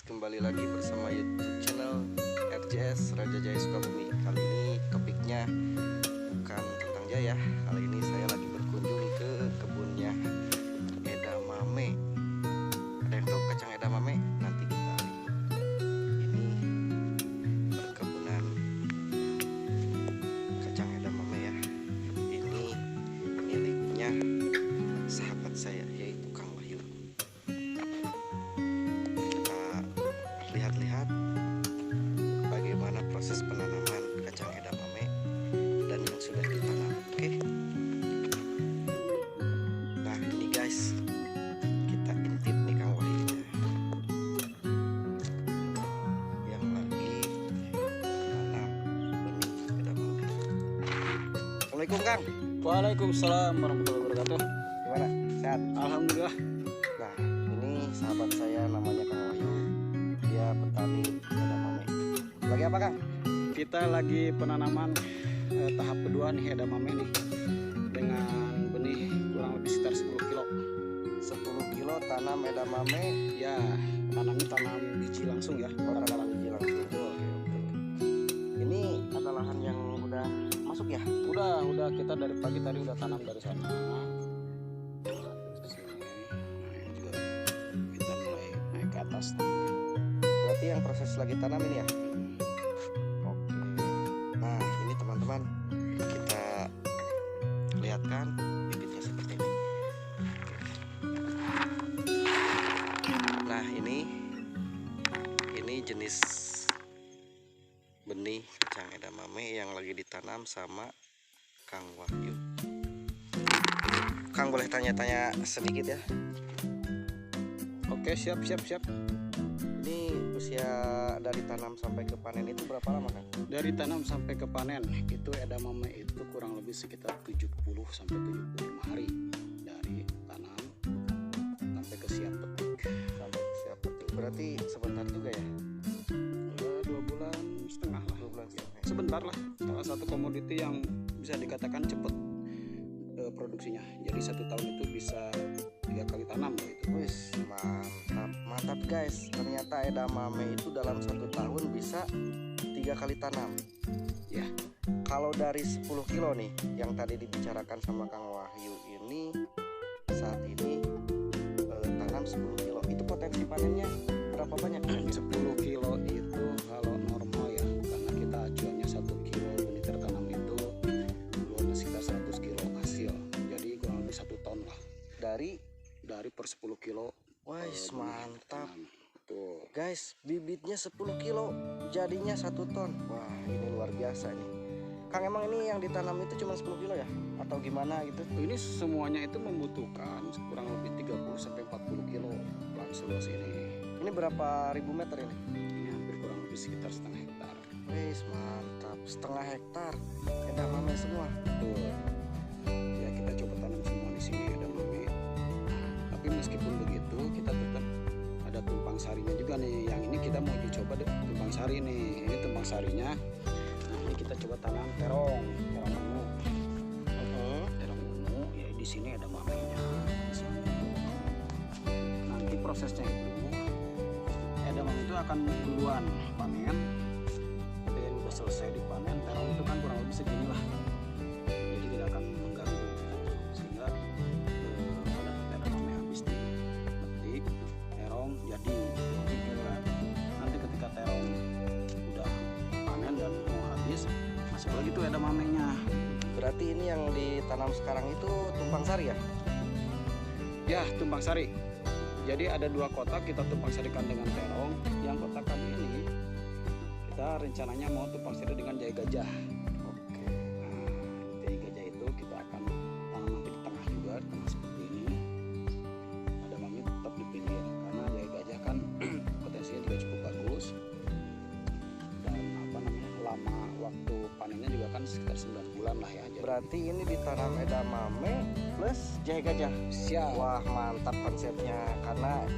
Kembali lagi bersama YouTube channel RJS Raja Jaya Sukabumi. Kali ini topiknya bukan tentang Jaya. Kali ini saya lagi berkunjung ke kebunnya edamame. Ada yang tahu kacang edamame? Nanti kita lihat. Ini perkebunan kacang edamame ya. Ini miliknya sahabat saya, yaitu Kang Wahyu. Lihat-lihat bagaimana proses penanaman kacang edamame dan yang sudah ditanam. Oke. Nah ini guys, kita intip nih Kang Wahyunya yang lagi menanam benih edamame. Assalamualaikum Kang. Waalaikumsalam warahmatullahi wabarakatuh. Gimana? Sehat? Alhamdulillah. Nah ini sahabat saya namanya Kang Wahyu. Dia petani edamame. Lagi apa Kang? Kita lagi penanaman tahap kedua nih edamame nih, dengan benih kurang lebih sekitar 10 kilo. 10 kilo tanam edamame. Ya, tanam biji langsung ya. Orang tanam biji langsung. Oke. Ini ada lahan yang udah masuk ya? Udah kita dari pagi tadi udah tanam dari sana. Nah, ini juga kita mulai naik ke atas. Berarti yang proses lagi tanam ini ya? Oke. Nah ini teman-teman, kita lihatkan bibitnya seperti ini. Nah ini jenis benih kacang edamame yang lagi ditanam sama Kang Wahyu. Kang boleh tanya-tanya sedikit ya? Oke, siap. Ini usia dari tanam sampai ke panen itu berapa lama Kang? Dari tanam sampai ke panen itu edamame itu kurang lebih sekitar 70 sampai 75 hari dari tanam sampai ke siap petik. Sampai siap petik berarti sebentar juga ya? 2 bulan setengah lah. 2 bulan setengah. Sebentar lah. Salah satu komoditi yang bisa dikatakan cepat produksinya. Jadi 1 tahun itu bisa 3 kali tanam gitu. Wis, mantap guys. Ternyata edamame itu dalam 1 tahun bisa 3 kali tanam. Ya. Kalau dari 10 kilo nih yang tadi dibicarakan sama Kang Wahyu ini, saat ini tanam 10 kilo, itu potensi panennya berapa banyak? 10 kilo itu kalau normal ya, karena kita acuannya 1 kilo benih tertanam itu keluarnya sekitar 100 kilo hasil. Jadi kurang lebih 1 ton lah dari per 10 kilo. Wais, mantap. Tuh. Guys, bibitnya 10 kilo jadinya 1 ton. Wah, ini luar biasa nih. Kang, emang ini yang ditanam itu cuma 10 kilo ya? Atau gimana gitu? Ini semuanya itu membutuhkan kurang lebih 30 sampai 40 kilo plan seluas ini. Ini berapa ribu meter ini? Ini hampir kurang lebih sekitar setengah hektar. Wis, mantap. Setengah hektar edamame semua. Tuh. Ya kita coba tanam semua di sini edamame. Tapi meskipun begitu kita tetap ada tumpang sarinya juga nih. Yang ini kita mau dicoba tumpang sari nih. Ini tumpang sarinya. Nah, ini kita coba tanam terong ungu. Terong ungu ya di sini edamamenya. Nanti prosesnya itu edamame itu akan duluan panen. Ketika udah selesai dipanen, terong itu kan kurang lebih segini lah. Jadi tidak akan mengganggu sehingga pada edamame habis dipetik, terong jadi juga. Nanti ketika terong udah panen dan mau habis, masuk lagi tuh edamamenya. Berarti ini yang ditanam sekarang itu tumpang sari ya? Ya, tumpang sari. Jadi ada 2 kotak kita tumpang sarikan dengan terong. Yang kotak kami ini kita rencananya mau tumpang sari dengan jahe gajah. Oke. Nah, jahe gajah itu kita akan tanam nanti di tengah juga, di tengah seperti ini. Edamame tetap di pinggir karena jahe gajah kan potensinya juga cukup bagus. Dan lama waktu panennya juga kan sekitar 9 bulan lah ya. Jadi, Berarti ini ditanam edamame plus jahe gajah. siap. Wah, mantap konsepnya. Karena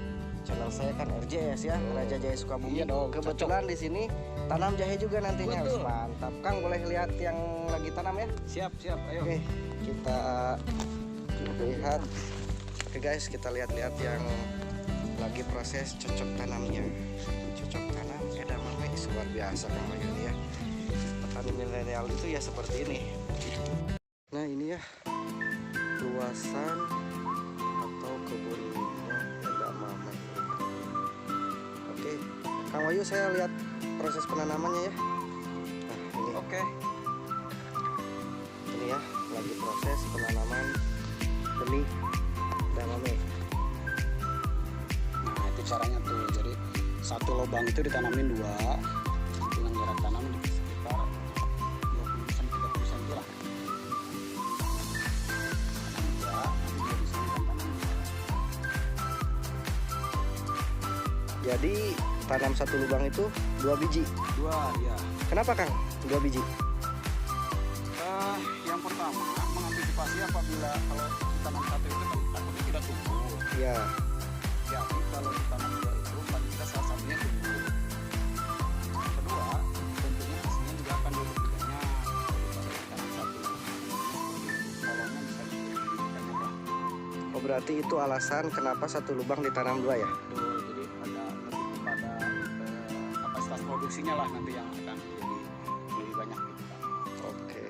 channel saya kan RJS ya, Raja Jaya Sukabumi. Iya dong, Kebetulan di sini tanam jahe juga nantinya. Betul. Mantap. Kang, boleh lihat yang lagi tanam ya? Siap. Ayo. Oke, kita lihat. Oke guys, kita lihat-lihat yang lagi proses cocok tanamnya. biasa Kang Wayu ini ya. Petani milenial itu ya seperti ini. Nah ini ya luasan atau kebun edamame. Oke, Kang Wayu saya lihat proses penanamannya ya. Nah ini. Oke. Ini ya lagi proses penanaman benih edamame. Nah itu caranya tuh, jadi satu lubang itu ditanamin 2 dengan jarak tanam di sekitar 20-30 cm lah. Tanam 2, nanti 2 bisa tanam 2. Jadi tanam satu lubang itu 2 biji. 2 ya. Kenapa Kang 2 biji? Yang pertama mengantisipasi apabila kalau tanam satu itu kan takutnya tidak tumbuh. Ya. Jadi kalau ditanam 2 itu paling tidak salah satunya tumbuh. Kedua, tentunya hasilnya juga akan lebih banyak daripada ditanam satu. Kolomnya bisa banyak lah. Oh berarti itu alasan kenapa satu lubang ditanam 2 ya? Betul, jadi ada lebih kepada kapasitas produksinya lah nanti yang akan jadi lebih banyak gitu kan. Oke.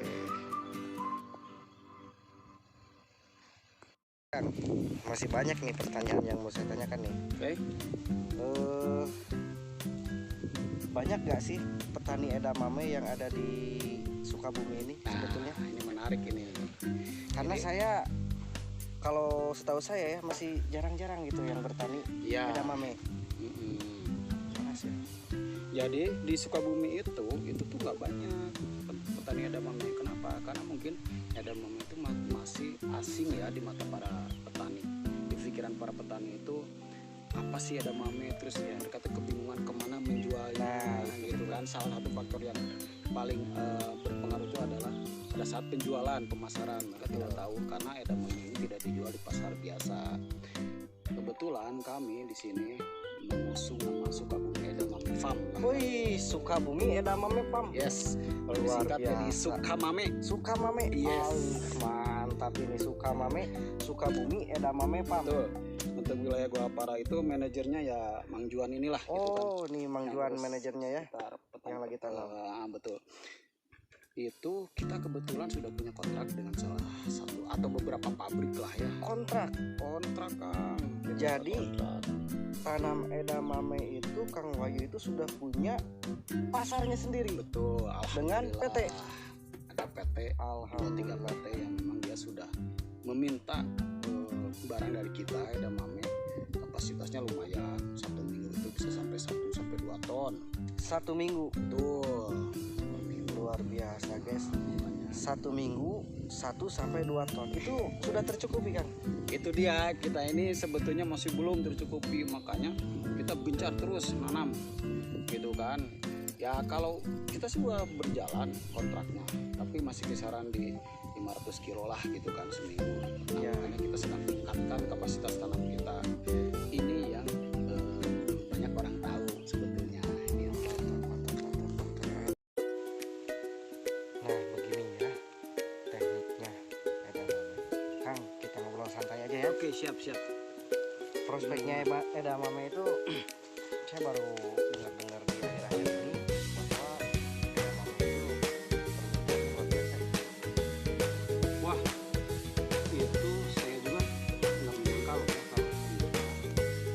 Kang, masih banyak nih pertanyaan yang mau saya tanyakan nih. Oke. Banyak gak sih petani edamame yang ada di Sukabumi ini sebetulnya? Ini menarik ini. Karena Ini- saya kalau setahu saya ya masih jarang-jarang gitu yang bertani Ya. edamame. Mm-mm. Panas ya. Jadi di Sukabumi itu tuh nggak banyak petani edamame. Kenapa? Karena mungkin edamame itu masih asing ya di mata para petani. Di pikiran para petani itu apa sih edamame, terus ya mereka tuh kebingungan kemana menjualnya. Nah, Gitu kan. Salah satu faktor yang paling berpengaruh itu adalah pada saat penjualan, pemasaran. Mereka tidak tahu karena edamame ini tidak dijual di pasar biasa. Kebetulan kami di sini mengusung nama Sukabumi Edamame Farm. Wih, Sukabumi edamame Pam. Yes, kalau Luar disingkat jadi biasa. Sukamame. Sukamame. Yes. Mantap ini Sukamame, Sukabumi edamame Pam. Betul. Untuk wilayah Guapara itu manajernya ya Mang Juan inilah gitu kan. Oh, nih Mang Yang Juan urus manajernya ya. sekitar petani. Yang lagi tanam. Betul. Itu kita kebetulan sudah punya kontrak dengan salah satu atau beberapa pabrik lah ya. Kontrak. Kontrak Kang. Kita Jadi, kontrak. Tanam edamame itu Kang Wayu itu sudah punya pasarnya sendiri. Betul. Dengan Alhamdulillah. PT. Ada PT. 2-3 Alhamdulillah. PT yang memang dia sudah meminta barang dari kita edamame. Kapasitasnya lumayan, 1 minggu itu bisa sampai 1-2 ton. 1 minggu. Betul. Luar biasa guys. 1 minggu 1-2 ton. Itu sudah tercukupi Kang? Itu dia, kita ini sebetulnya masih belum tercukupi, makanya kita gencar terus nanam gitu kan. Ya kalau kita sih udah berjalan kontraknya, tapi masih kisaran di 500 kilo lah gitu kan seminggu. Nah, Ya. makanya kita sedang tingkatkan kapasitas tanam kita. Ini yang banyak orang tahu sebetulnya gitu. Nah begini ya tekniknya edamame. Kang, kita ngobrol santai aja ya. Oke, siap. Prospeknya edamame itu saya baru dengar di akhir-akhir ini bahwa edamame itu permintaan luar biasa. Wah, itu saya juga nggak menyangka loh ya kalau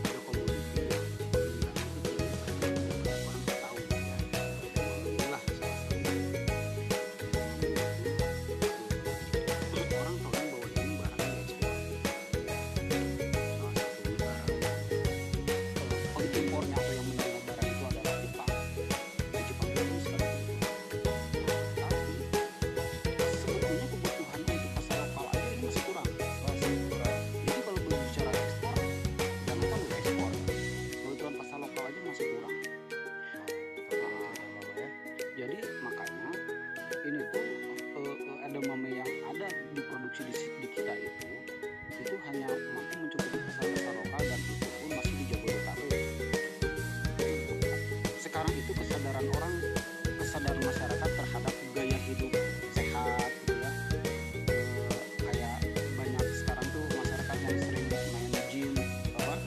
ada komoditi yang bilangnya itu orang tahu ya. Alhamdulillah salah satu. Orang tahu bahwa ini barang diekspor. Salah satu barang pengimpornya atau yang menerima barang itu adalah Jepang. Di Jepang itu sekarang. Sebetulnya kebutuhannya itu pasar lokal aja ini masih kurang. Jadi kalau belum bicara ekspor, jangan kan udah ekspor. Kebutuhan pasar lokal aja masih kurang. Edamame ya. Jadi makanya ini tuh edamame yang ada diproduksi di kita itu hanya mampu mencukupi pasar lokal dan itu pun masih di Jabodetabek. Sekarang itu kesadaran masyarakat terhadap gaya hidup sehat gitu ya. Kayak banyak sekarang tuh masyarakat yang sering main gym bukan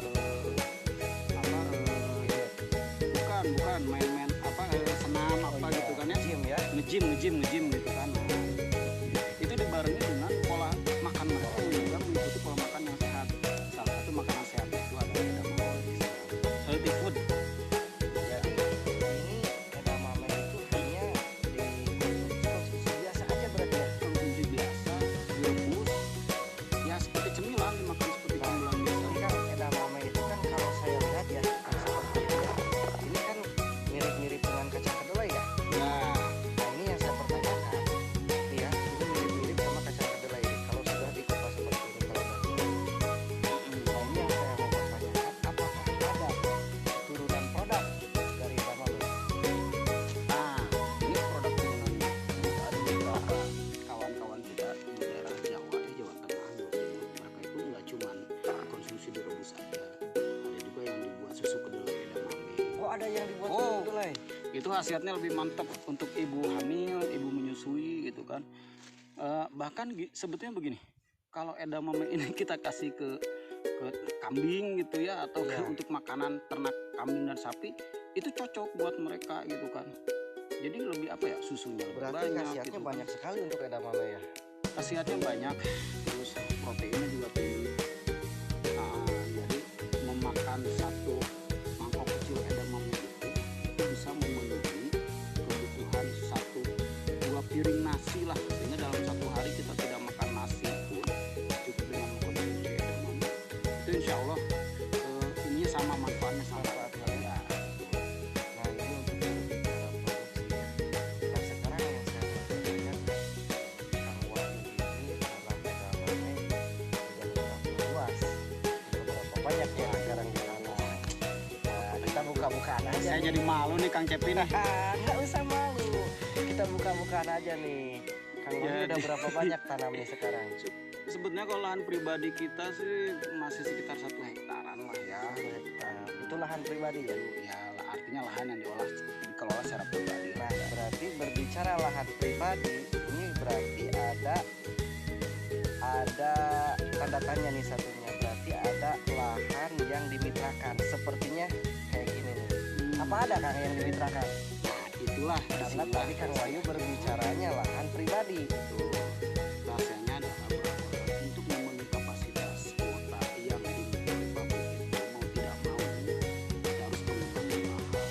ada yang dibuat Oh. kedelai. Itu khasiatnya lebih mantap untuk ibu hamil, ibu menyusui gitu kan. Bahkan sebetulnya begini, kalau edamame ini kita kasih ke kambing gitu ya, atau Iya. untuk makanan ternak kambing dan sapi, itu cocok buat mereka gitu kan. Jadi lebih apa ya, susunya lebih Berarti banyak khasiatnya gitu kan. banyak sekali untuk edamame ya. Khasiatnya banyak, terus proteinnya juga tinggi. Nah, jadi memakan satu mangkok kecil edamame itu bisa memenuhi kebutuhan satu dua piring nasi lah. Sehingga dalam satu hari kita tidak makan nasi pun cukup dengan mengkonsumsi edamame. Itu insya Allah ini sama manfaatnya sama ya. Nah ini untuk berbicara produksi ya. Nah sekarang yang saya mau tanyakan, Kang Wahyu ini dalam edamame sudah berapa luas? Sudah berapa banyak ya sekarang di sana? Nah kita buka-bukaan aja Saya nih. jadi malu nih Kang Cepi nih. Nggak usah malu, kita buka-bukaan aja nih. Kang Wahyu Jadi- udah berapa banyak tanamnya sekarang? Sebetulnya kalau lahan pribadi kita sih masih sekitar 1 hektaran lah ya. Nah, itu lahan pribadi ya? Ya artinya lahan yang dikelola secara pribadi. Nah berarti berbicara lahan pribadi, ini berarti ada tanda tanya nih satunya. Berarti ada lahan yang dimitrakan. Sepertinya kayak gini nih. Apa ada Kang yang dimitrakan? Nah, itulah Karena disinilah tadi Kang Wahyu berbicaranya lahan pribadi. itu rasanya adalah bahwa untuk memenuhi kapasitas kuota yang dimiliki pabrik itu mau tidak mau kita harus pengembangan lahan.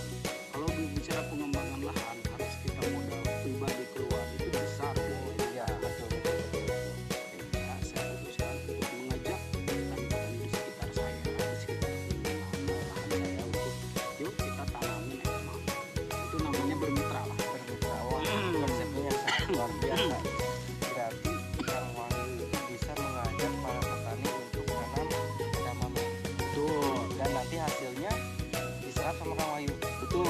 Kalau berbicara pengembangan lahan harus kita modal pribadi keluar itu besar biayanya. Iya betul betul. Sehingga saya putuskan untuk mengajak petani-petani di sekitar saya, di sekitar lingkungan lahan saya untuk yuk kita tanamin edamame. Itu namanya bermitra lah. Bermitra. Wah konsepnya sangat luar biasa. Berarti Kang Wahyu itu bisa mengajak para petani untuk menanam edamame. Betul, Dan nanti hasilnya diserap sama Kang Wahyu. betul.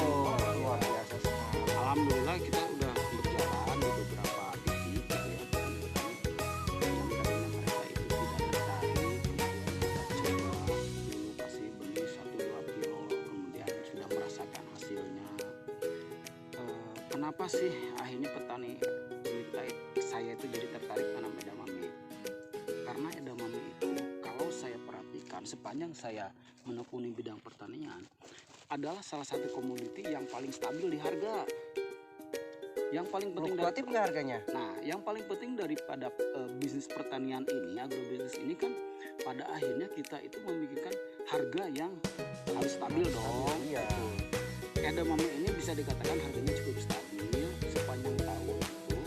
Luar biasa sekali. Alhamdulillah kita udah berjalan di beberapa titik gitu ya, petani-petani yang tadinya mereka itu tidak tertarik, kemudian kita coba dulu kasih benih 1-2 kilo, kemudian sudah merasakan hasilnya. Kenapa sih akhirnya petani saya itu jadi tertarik tanam edamame? Karena edamame itu kalau saya perhatikan sepanjang saya menekuni bidang pertanian adalah salah satu komoditi yang paling stabil di harga. Yang paling penting Fluktuatif nggak harganya? Nah, yang paling penting daripada bisnis pertanian ini, agrobisnis ini kan pada akhirnya kita itu memikirkan harga yang harus stabil dong. Iya. Edamame ini bisa dikatakan harganya cukup stabil sepanjang tahun itu.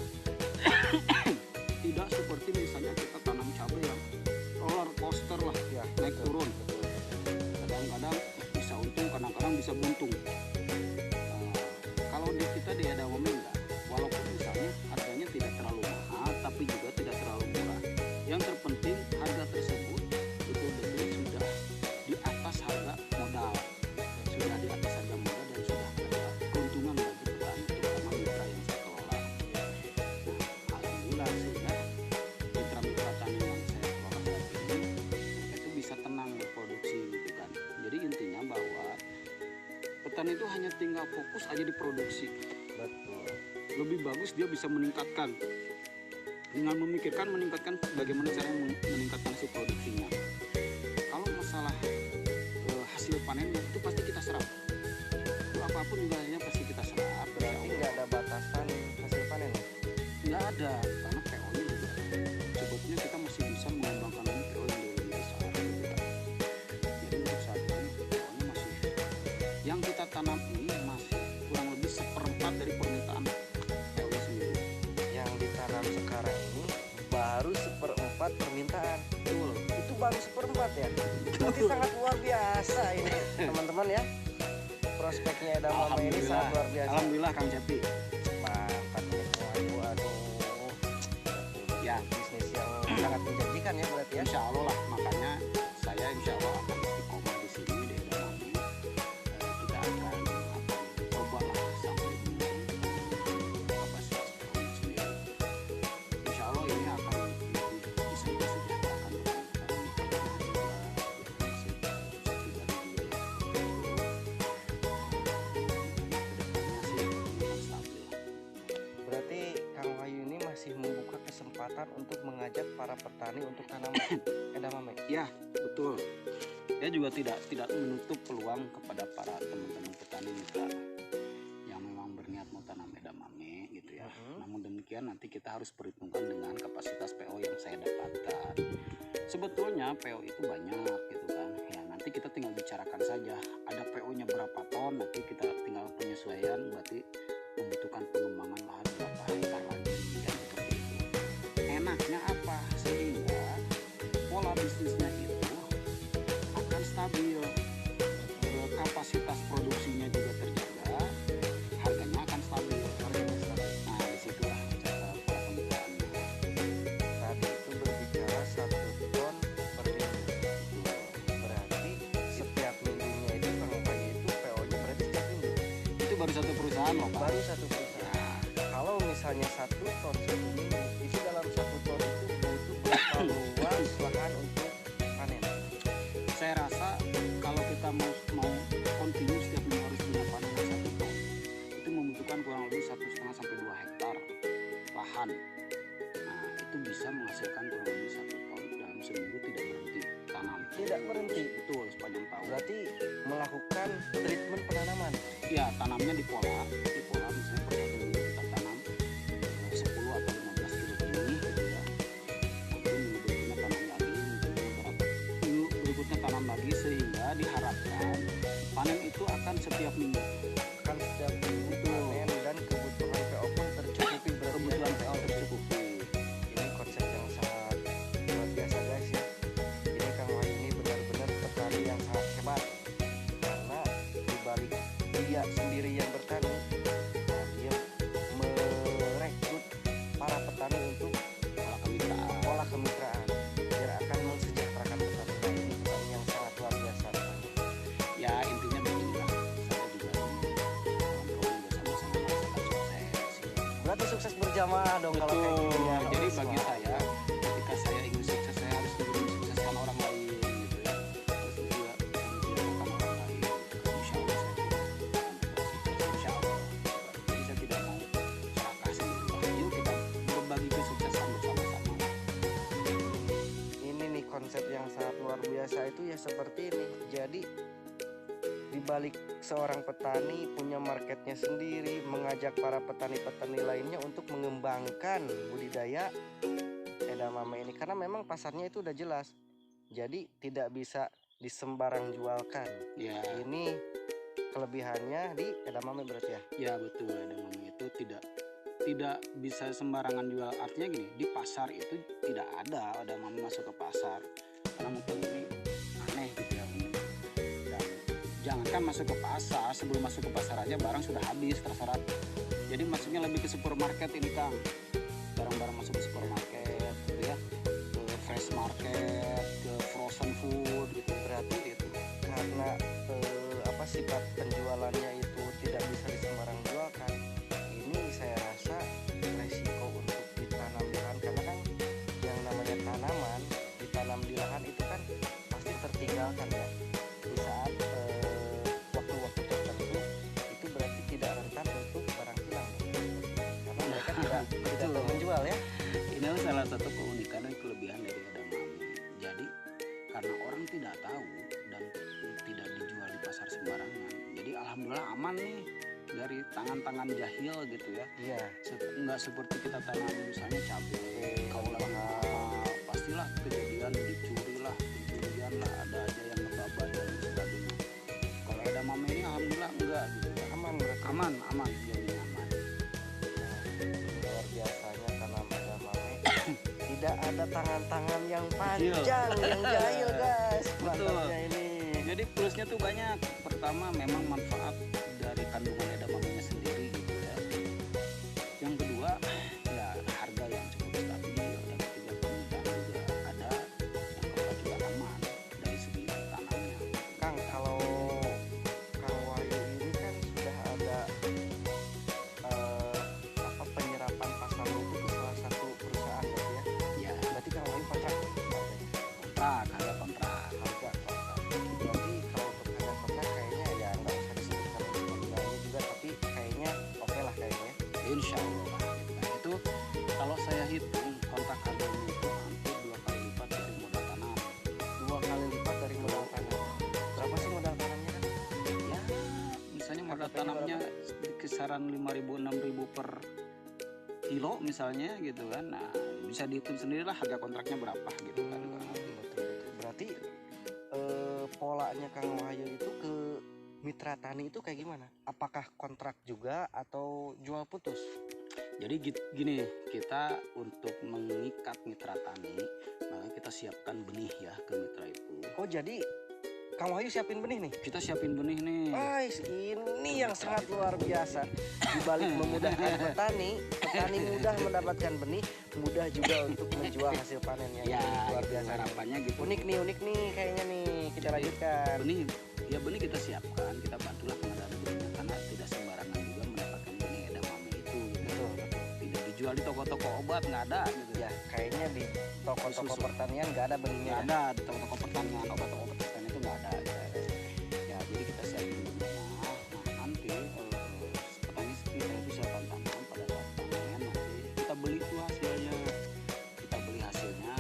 Tidak seperti misalnya kita tanam cabai yang roller coaster lah, Ya, naik betul, turun. betul. Kadang-kadang bisa untung, kadang-kadang bisa buntung. Kalau di kita di edamame enggak, walaupun misalnya harganya tidak terlalu mahal, tapi juga tidak terlalu murah. Yang terpenting harga tersebut betul-betul sudah di atas harga modal, sudah di atas harga modal dan sudah ada keuntungan bagi petani, terutama mitra yang saya kelola. Nah, alhamdulillah sehingga mitra-mitra tani yang saya kelola saat ini mereka itu bisa tenang berproduksi gitu kan. Jadi intinya bahwa petani itu hanya tinggal fokus aja di produksi. Betul. Lebih bagus dia bisa meningkatkan dengan memikirkan meningkatkan bagaimana cara meningkatkan si produksinya. Kalau masalah hasil panennya itu pasti kita serap. Itu apapun juga hasilnya pasti kita serap. Berarti nggak ada batasan hasil panen ya? Nggak ada, karena PO-nya juga sebetulnya kita masih bisa mengembangkan lagi PO yang lebih besar gitu kan. Jadi untuk saat ini PO-nya masih yang kita tanam ini masih kurang lebih 1/4 dari permintaan PO-nya sendiri. Yang ditanam sekarang ini baru 1/4 permintaan. Betul. Itu baru 1/4 ya? Berarti sangat luar biasa ini teman-teman ya. Prospeknya edamame ini sangat luar biasa. Alhamdulillah Kang Cepi. Mantap nih Kang Wahyu, aduh. Ya. Bisnis yang sangat menjanjikan ya berarti ya. Insya Allah lah, makanya saya insya Allah akan istiqomah di sini di edamame. Kita akan coba lah sampai dengan kapasitas PO-nya sendiri. Insya Allah ini akan lebih bisa mensejahterakan petani-petani juga, bisa pribadi juga. kesempatan untuk mengajak para petani untuk tanam edamame. Ya, betul. Saya juga tidak menutup peluang kepada para teman-teman petani mitra yang memang berniat mau tanam edamame gitu ya. Namun demikian nanti kita harus perhitungkan dengan kapasitas PO yang saya dapatkan. Sebetulnya PO itu banyak gitu kan. Ya nanti kita tinggal bicarakan saja. Ada PO-nya berapa ton, nanti kita tinggal penyesuaian, berarti membutuhkan pengembangan lahan berapa hektar lagi kan seperti itu. Enaknya apa? Sehingga pola bisnisnya itu akan stabil, kapasitas produksinya juga terjaga, harganya akan stabil. Nah disitulah cara pola pembukaannya. Tadi itu berbicara 1 ton per minggu. Berarti setiap minggunya itu Kang Upay itu PO-nya berarti setiap minggu. Itu baru satu perusahaan loh Pak. Baru satu perusahaan. Kalau misalnya 1 ton 1 minggu, itu dalam 1 ton itu butuh berapa luas lahan untuk panen? Saya rasa kalau kita mau continue setiap minggu harus punya panen 1 ton, itu membutuhkan kurang lebih 1,5 sampai 2 hektar lahan. Nah itu bisa menghasilkan kurang lebih 1 ton dalam seminggu tidak berhenti tanam. Tidak berhenti. Betul, sepanjang tahun. Berarti melakukan treatment penanaman. Ya tanamnya di pola misalnya per 1 minggu kita tanam 10 atau 15 kilo benih gitu ya. Nanti minggu berikutnya tanam lagi, minggu berikutnya tanam lagi, sehingga diharapkan panen itu akan setiap minggu. Kan setiap minggu panen dan kebutuhan PO pun tercukupi. Kebutuhan PO tercukupi. Ini konsep yang sangat luar biasa guys ya. Ini Kang Wahyu ini benar-benar petani yang sangat hebat, karena dibalik dia sendiri yang bertani, nah dia merekrut para petani untuk pola kemitraan biar akan mensejahterakan petani lain. Ini petani yang sangat luar biasa. Ya intinya beginilah, saya juga ingin kawan-kawan juga sama-sama merasakan sukses. Berarti sukses berjamaah dong kalau kayak Betul. gini ya. Jadi Oh, bagi semua. saya, ketika saya ingin sukses, saya harus juga mensukseskan orang lain gitu ya. Harus juga mensukseskan orang lain. Insya Allah saya juga akan sukses. Insya Allah. Jadi saya tidak mau serakah sendiri. Yuk kita berbagi kesuksesan bersama-sama. Ini nih konsep yang sangat luar biasa itu ya seperti ini. Jadi di balik seorang petani punya marketnya sendiri, mengajak para petani-petani lainnya untuk mengembangkan budidaya edamame ini, karena memang pasarnya itu udah jelas. Jadi tidak bisa disembarang jualkan. Ya, Ini kelebihannya di edamame berarti ya. ya betul. Edamame itu tidak bisa sembarangan jual. Artinya gini, di pasar itu tidak ada edamame masuk ke pasar. Karena mungkin ini aneh gitu ya. Dan jangankan masuk ke pasar, sebelum masuk ke pasar aja barang sudah habis terserat. Jadi maksudnya lebih ke supermarket ini Kang. Barang-barang masuk ke supermarket gitu ya. Ke fresh market, ke frozen food gitu. Berarti itu karena sifat penjualannya itu tidak bisa disembarang jualkan. Ini saya rasa resiko untuk ditanam di lahan, karena kan yang namanya tanaman ditanam di lahan itu kan pasti tertinggalkan ya. Di saat waktu-waktu tertentu itu berarti tidak rentan untuk barang hilang, karena mereka tidak tahu menjual ya. Ini adalah salah satu keunikan dan kelebihan dari edamame. Jadi karena orang tidak tahu dan tidak dijual di pasar sembarangan, jadi alhamdulillah aman nih dari tangan-tangan jahil gitu ya. Iya. Nggak seperti kita tanam misalnya cabai, kalau lagi mahal, pastilah kejadian dicuri lah, pencurian lah, ada aja yang ngebabal dan sebagainya. Kalau edamame ini alhamdulillah enggak gitu ya. Aman berarti. Aman, jadi aman. Luar biasanya tanam edamame. Tidak ada tangan-tangan yang Kecil. panjang, yang jahil guys. Betul. Mantapnya ini. Jadi plusnya tuh banyak. Pertama memang manfaat dari kandungan edamamenya sendiri gitu ya. Yang kedua ya harga yang cukup stabil. Yang ketiga permintaan juga ada. Yang keempat juga aman dari segi tanamnya. Kang, kalau Kang Wahyu ini kan sudah ada penyerapan pasarnya itu ke salah satu perusahaan berarti ya. Ya Berarti Kang Wahyu kontrak harga kontrak. Berarti kalau untuk harga kontrak kayaknya ya nggak usah disebutkan nominalnya juga, tapi kayaknya oke lah kayaknya. Insya Allah. Nah itu kalau saya hitung kontrak harga modal HPP-nya tanamnya di kisaran 5.000 6.000 per kilo misalnya gitu kan. Nah bisa dihitung sendirilah harga kontraknya berapa gitu kan. Betul. Berarti polanya Kang Wahyu itu ke mitra tani itu kayak gimana? Apakah kontrak juga atau jual putus? Jadi gini, kita untuk mengikat mitra tani, maka kita siapkan benih ya ke mitra itu. Oh jadi Kang Wahyu siapin benih nih? Kita siapin benih nih. Guys, ini yang sangat luar biasa. Di balik memudahkan petani mudah mendapatkan benih, mudah juga untuk menjual hasil panennya. Ya, Luar gitu, biasa. harapannya gitu. Unik nih kayaknya nih. Kita lanjutkan. Benih kita siapkan, kita bantulah pengadaan benihnya karena tidak sembarangan juga mendapatkan benih edamame itu. Gitu. Betul. Tidak dijual di toko-toko obat, nggak ada gitu. Ya, kayaknya di toko-toko pertanian nggak ada benihnya. Nggak ada di toko-toko pertanian, obat-obat pertanian itu nggak ada. Ya, jadi kita siapin benihnya. Nah, nanti petani kita itu siapkan tanam pada saat panen nanti kita beli tuh hasilnya. Kita beli hasilnya.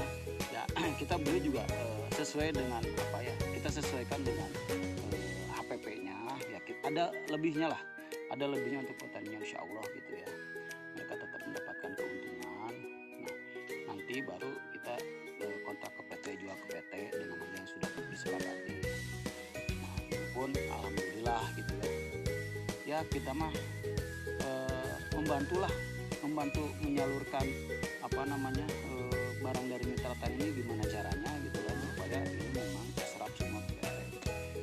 Ya, kita beli juga sesuai dengan apa ya? Kita sesuaikan dengan HPP-nya. Ya, ada lebihnya lah. Ada lebihnya untuk petaninya insya Allah gitu ya. Mereka tetap mendapatkan keuntungan. Nah, nanti baru kita kontrak ke PT, jual ke PT dengan harga yang sudah disepakati. Nah, itu pun alhamdulillah gitu ya. Ya kita mah membantu menyalurkan apa namanya barang dari mitra tani ini gimana caranya gitu kan supaya ini memang terserap semua ke PT.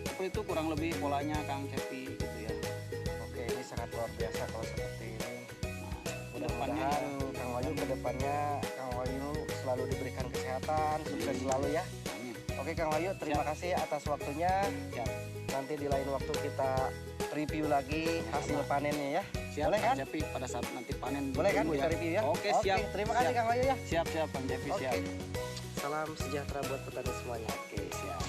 Seperti itu kurang lebih polanya Kang Cepi gitu ya. Oke, ini sangat luar biasa kalau seperti ini. Kedepannya Mudah-mudahan Kang Wahyu kedepannya Kang Wahyu selalu diberikan kesehatan, sukses selalu ya. Amin. Oke Kang Wahyu, terima kasih atas waktunya. Siap. Nanti di lain waktu kita review lagi hasil panennya ya. Siap, Boleh kan? Kang Cepi pada saat nanti panen Boleh kan ditunggu kita review ya? Oke, siap. Terima kasih Kang Wahyu ya. Siap Kang Cepi, Oke. siap. Salam sejahtera buat petani semuanya. Oke, siap.